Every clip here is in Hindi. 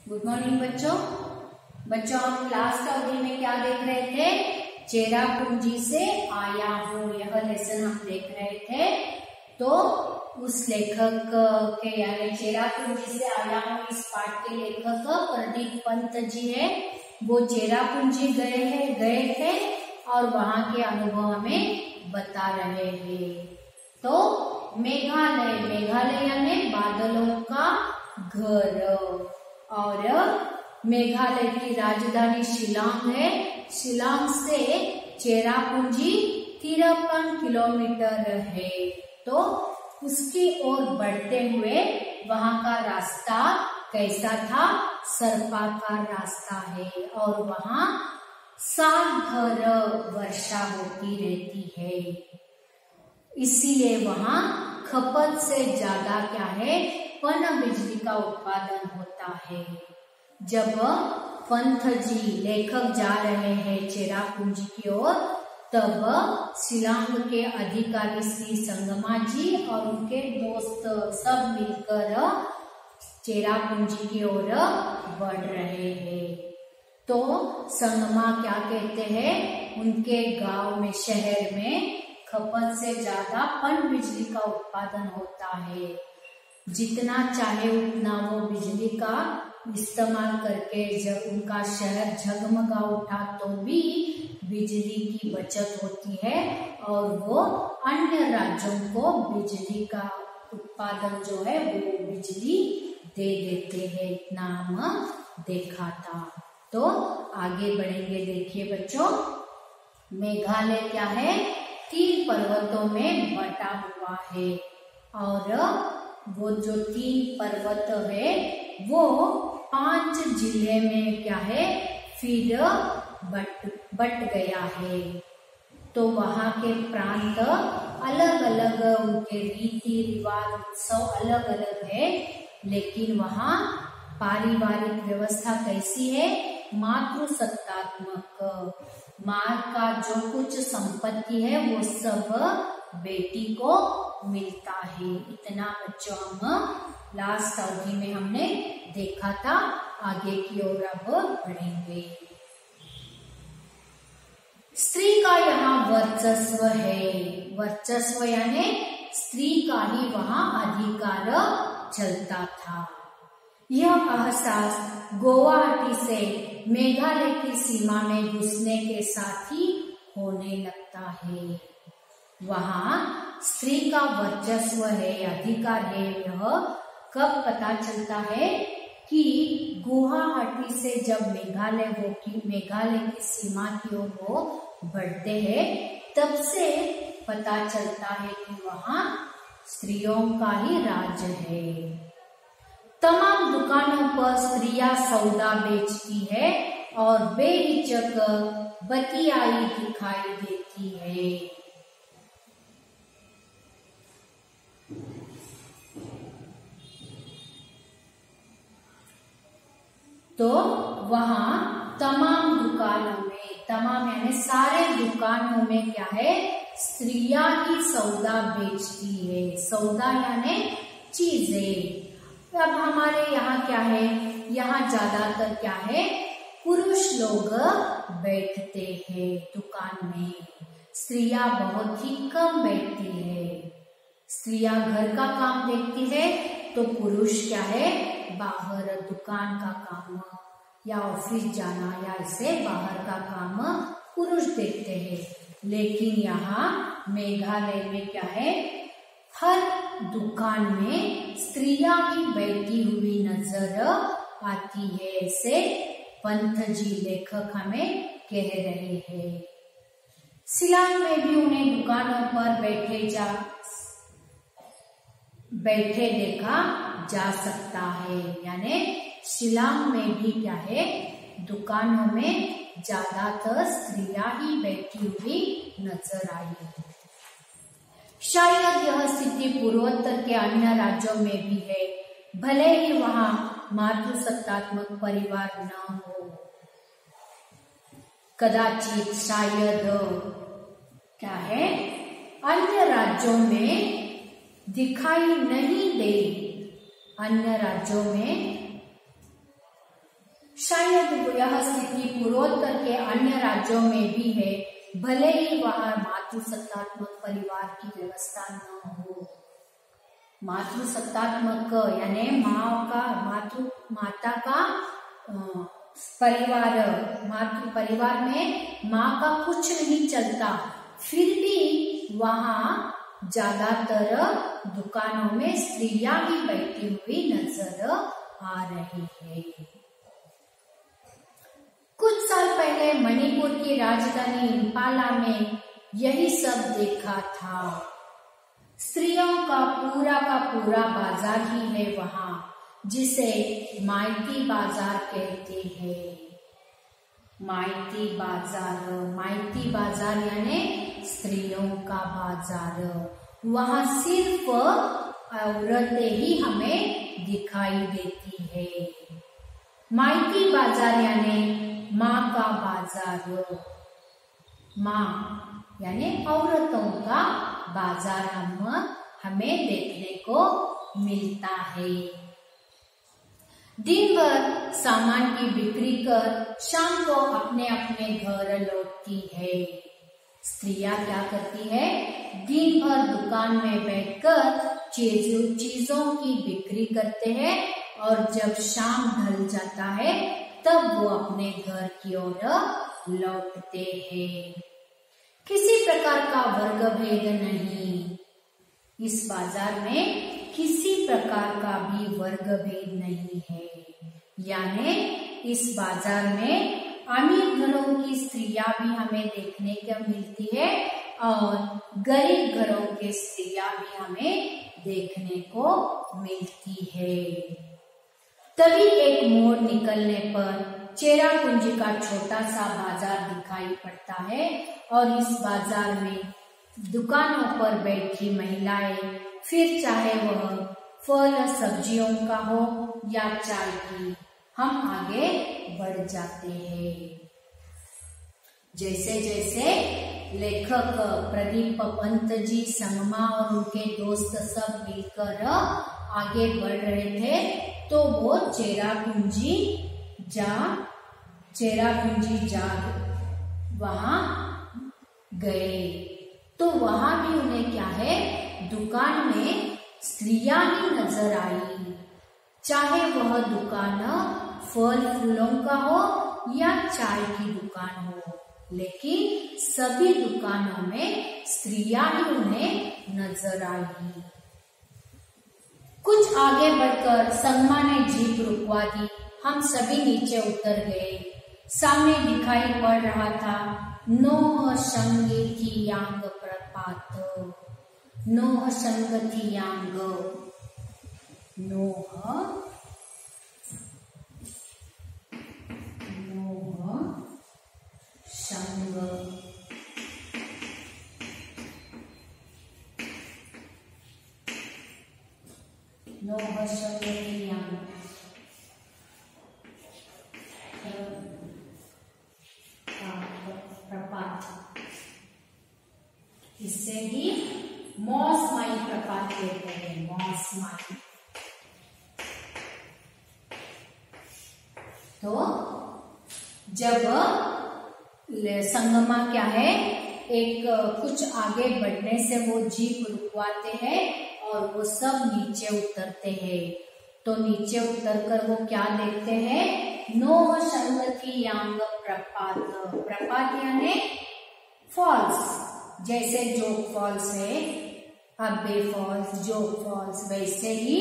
गुड मॉर्निंग बच्चों। हम लास्ट अवधि में क्या देख रहे थे? चेरापूंजी से आया हूँ, यह लेसन हम देख रहे थे। तो उस लेखक के यानी चेरापूंजी से आया हूँ इस पाठ के लेखक प्रदीप पंत जी है। वो चेरापूंजी गए थे और वहां के अनुभव हमें बता रहे हैं। तो मेघालय यानी बादलों का घर, और मेघालय की राजधानी शिलांग है। शिलांग से चेरापूंजी 53 किलोमीटर है। तो उसकी ओर बढ़ते हुए वहां का रास्ता कैसा था? सर्पाकार रास्ता है और वहां साल भर वर्षा होती रहती है, इसीलिए वहां खपत से ज्यादा क्या है? पन बिजली का उत्पादन होता है। जब पंत जी लेखक जा रहे हैं चेरापूंजी की ओर, तब शिलांग के अधिकारी श्री संगमा जी और उनके दोस्त सब मिलकर चेरापूंजी की ओर बढ़ रहे हैं। तो संगमा क्या कहते हैं? उनके गांव में, शहर में खपत से ज्यादा पन बिजली का उत्पादन होता है। जितना चाहे उतना वो बिजली का इस्तेमाल करके जब उनका शहर झगमगा उठा तो भी बिजली की बचत होती है और वो अन्य राज्यों को बिजली का उत्पादन जो है वो बिजली दे देते हैं। इतना हम देखा था। तो आगे बढ़ेंगे। देखिए बच्चों, मेघालय क्या है? 3 पर्वतों में बटा हुआ है और वो जो 3 पर्वत है वो 5 जिले में क्या है? फिर बट गया है। तो वहाँ के प्रांत अलग अलग, उनके रीति रिवाज उत्सव अलग अलग है, लेकिन वहाँ पारिवारिक व्यवस्था कैसी है? मातृसत्तात्मक। माँ का जो कुछ संपत्ति है वो सब बेटी को मिलता है। इतना बच्चों हम लास्ट अवधि में हमने देखा था। आगे की ओर अब बढ़ेंगे। स्त्री का यहाँ वर्चस्व है। वर्चस्व यानी स्त्री का ही वहाँ अधिकार चलता था। यह एहसास गुवाहाटी से मेघालय की सीमा में घुसने के साथ ही होने लगता है। वहाँ स्त्री का वर्चस्व है, अधिकार है। यह कब पता चलता है? कि गुवाहाटी से जब मेघालय की सीमा की ओर वो बढ़ते हैं, तब से पता चलता है कि वहाँ स्त्रियों का ही राज है। तमाम दुकानों पर स्त्रियां सौदा बेचती है और बेहिचक बतियाई दिखाई देती है। तो वहाँ तमाम दुकानों में, तमाम यानी सारे दुकानों में क्या है? स्त्रियां ही सौदा बेचती है। सौदा यानी चीजें। अब हमारे यहाँ क्या है? यहाँ ज्यादातर क्या है? पुरुष लोग बैठते हैं दुकान में। स्त्रियां बहुत ही कम बैठती है। स्त्रियां घर का काम देखती है तो पुरुष क्या है? बाहर दुकान का काम या ऑफिस जाना या ऐसे बाहर का काम पुरुष देखते हैं। लेकिन यहाँ मेघालय में क्या है? हर दुकान में स्त्रियां ही बैठी हुई नजर आती है। ऐसे पंत जी लेखक हमें कह रहे हैं। शिलांग में भी उन्हें दुकानों पर बैठे देखा जा सकता है। यानी शिलांग में भी क्या है? दुकानों में ज्यादातर स्त्रियां ही बैठी हुई नजर आई है। शायद यह स्थिति पूर्वोत्तर के अन्य राज्यों में भी है, भले ही वहां मातृसत्तात्मक परिवार न हो। कदाचित, शायद क्या है? अन्य राज्यों में दिखाई नहीं दे। अन्य राज्यों में शायद यह स्थिति पूर्वोत्तर के अन्य राज्यों में भी है, भले ही वहां मातृसत्तात्मक परिवार की व्यवस्था न हो। मातृसत्तात्मक यानी माता का परिवार, मातृ परिवार में माँ का कुछ नहीं चलता, फिर भी वहां ज्यादातर दुकानों में स्त्रियां भी बैठी हुई नजर आ रही है। कुछ साल पहले मणिपुर की राजधानी इम्फाला में यही सब देखा था। स्त्रियों का पूरा बाजार ही है वहां, जिसे माइती बाजार कहते हैं। माइती बाजार यानी स्त्रियों का बाजार। वहां सिर्फ औरतें ही हमें दिखाई देती है। माइती बाजार यानी माँ का बाजार, माँ यानी औरतों का बाजार हमें देखने को मिलता है। दिन भर सामान की बिक्री कर शाम को अपने अपने घर लौटती है। स्त्रियां क्या करती है, दिन भर दुकान में बैठकर चीजों की बिक्री करते हैं और जब शाम ढल जाता है तब वो अपने घर की ओर लौटते हैं। किसी प्रकार का वर्ग भेद नहीं, इस बाजार में किसी प्रकार का भी वर्ग भेद नहीं है। यानी इस बाजार में अमीर घरों की स्त्रियां भी हमें देखने को मिलती है और गरीब घरों के स्त्रियां भी हमें देखने को मिलती है। तभी एक मोड़ निकलने पर चेरापूंजी का छोटा सा बाजार दिखाई पड़ता है और इस बाजार में दुकानों पर बैठी महिलाएं, फिर चाहे वह फल सब्जियों का हो या चाय की, हम आगे बढ़ जाते हैं। जैसे जैसे लेखक प्रदीप पंत जी, संगमा और उनके दोस्त सब मिलकर आगे बढ़ रहे थे तो वो चेरापूंजी जा वहां गए। तो वहां भी उन्हें क्या है, दुकान में स्त्रियां ही नजर आई। चाहे वह दुकान फल फूलों का हो या चाय की दुकान हो, लेकिन सभी दुकानों में स्त्रियां ही उन्हें नजर आई। कुछ आगे बढ़कर संगमा ने जीप रुकवा दी। हम सभी नीचे उतर गए। सामने दिखाई पड़ रहा था नोह संगथियांग प्रपात। नोह संगथियांग, नोह संग नोह संगथियांग प्रपात, इससे ही मौसमाई प्रपात कहते हैं। मौसमाई तो जब संगमा क्या है, एक कुछ आगे बढ़ने से वो जीप रुकवाते हैं और वो सब नीचे उतरते हैं। तो नीचे उतरकर वो क्या देखते हैं, नोह संगथियांग प्रपात। प्रपात यानी फॉल्स, जैसे जोग फॉल्स है, अब्बे फॉल्स, जोग फॉल्स, वैसे ही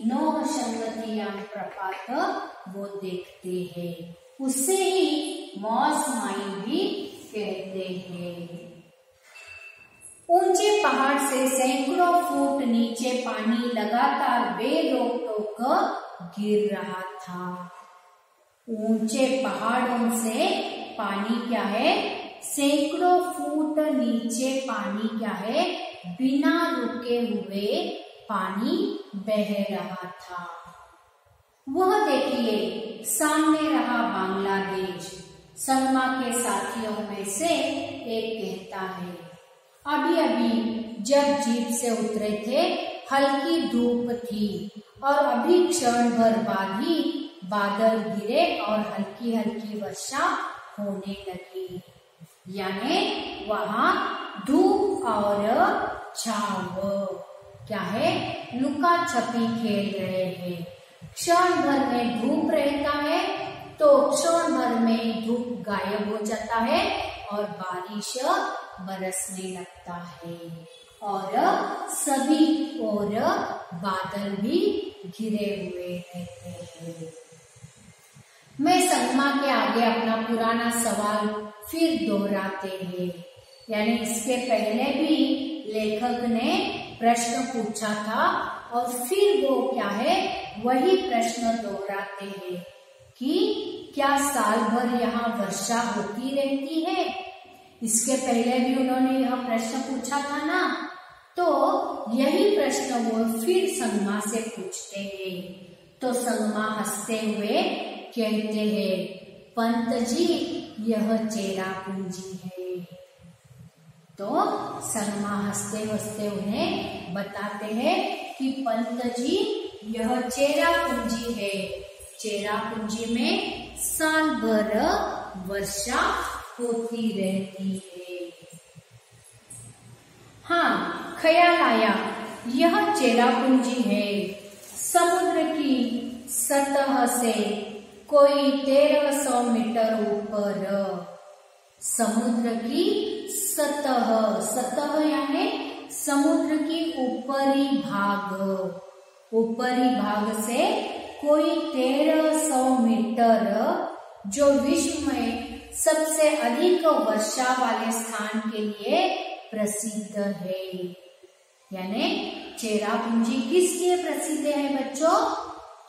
नोह संगथियांग प्रपात वो देखते हैं। उसे ही मौसमाई भी कहते हैं। ऊंचे पहाड़ से सैकड़ों फुट नीचे पानी लगातार बेरोक टोक गिर रहा था। ऊंचे पहाड़ों से पानी क्या है, सैकड़ों फुट नीचे पानी क्या है, बिना रुके हुए पानी बह रहा था। वह देखिए सामने रहा बांग्लादेश। संगमा के साथियों में से एक कहता है, अभी अभी जब जीप से उतरे थे हल्की धूप थी और अभी क्षण भर बाद ही बादल गिरे और हल्की हल्की वर्षा होने लगी। यानी वहां धूप और छाव क्या है, लुका छपी खेल रहे हैं। क्षण भर में धूप रहता है तो क्षण भर में धूप गायब हो जाता है और बारिश बरसने लगता है और सभी ओर बादल भी घिरे हुए रहते हैं। मैं संगमा के आगे अपना पुराना सवाल फिर दोहराते हैं। यानी इसके पहले भी लेखक ने प्रश्न पूछा था और फिर वो क्या है, वही प्रश्न दोहराते हैं कि क्या साल भर यहाँ वर्षा होती रहती है। इसके पहले भी उन्होंने यह प्रश्न पूछा था ना, तो यही प्रश्न वो फिर संगमा से पूछते हैं। तो संगमा हंसते हुए कहते हैं, पंत जी यह चेरापूंजी है। तो संगमा हंसते हंसते उन्हें बताते हैं कि पंत जी यह चेरापूंजी है। चेरापूंजी में साल भर वर्षा होती रहती है। हाँ, ख्याल आया, यह चेरापूंजी है। समुद्र की सतह से कोई 1300 मीटर ऊपर। समुद्र की सतह, सतह यानी समुद्र की ऊपरी भाग, ऊपरी भाग से कोई 1300 मीटर, जो विश्व में सबसे अधिक वर्षा वाले स्थान के लिए प्रसिद्ध है। यानी चेरापूंजी किस लिए प्रसिद्ध है बच्चों?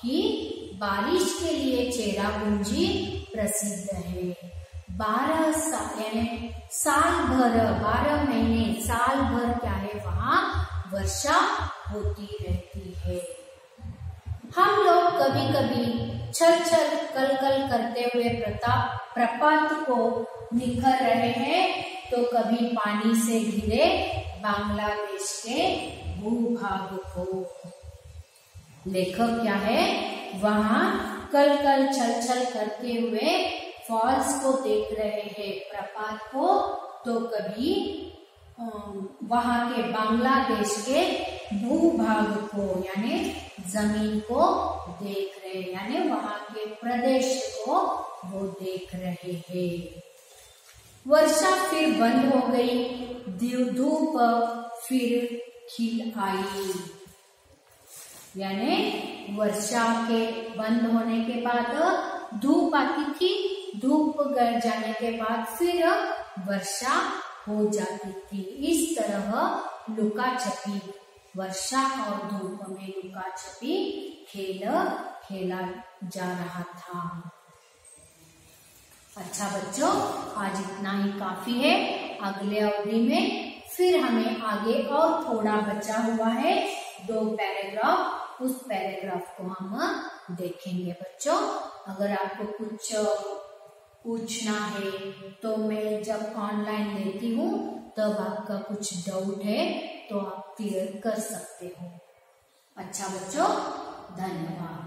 कि बारिश के लिए चेरापूंजी प्रसिद्ध है। 12 साल यानी साल भर, 12 महीने, साल भर क्या है, वहां वर्षा होती रहती है। हम लोग कभी कभी छल छल कल कल करते हुए प्रपात को निखर रहे हैं, तो कभी पानी से घिरे बांग्लादेश के भूभाग को। लेखक क्या है, वहां कल कल छल छल करते हुए फॉल्स को देख रहे हैं, प्रपात को, तो कभी वहां के बांग्लादेश के भूभाग को यानी जमीन को देख रहे, यानी वहां के प्रदेश को वो देख रहे हैं। वर्षा फिर बंद हो गई, धूप फिर खिल आई। यानी वर्षा के बंद होने के बाद धूप आती थी, धूप गड़ जाने के बाद फिर वर्षा हो जाती थी। इस तरह लुका छपी, वर्षा और धूप में लुका छपी खेल खेला जा रहा था। अच्छा बच्चों, आज इतना ही काफी है। अगले अवधि में फिर हमें आगे और थोड़ा बचा हुआ है, 2 पैराग्राफ, उस पैराग्राफ को हम देखेंगे बच्चों। अगर आपको कुछ पूछना है तो मैं जब ऑनलाइन लेती हूँ तब आपका कुछ डाउट है तो आप क्लियर कर सकते हो। अच्छा बच्चों, धन्यवाद।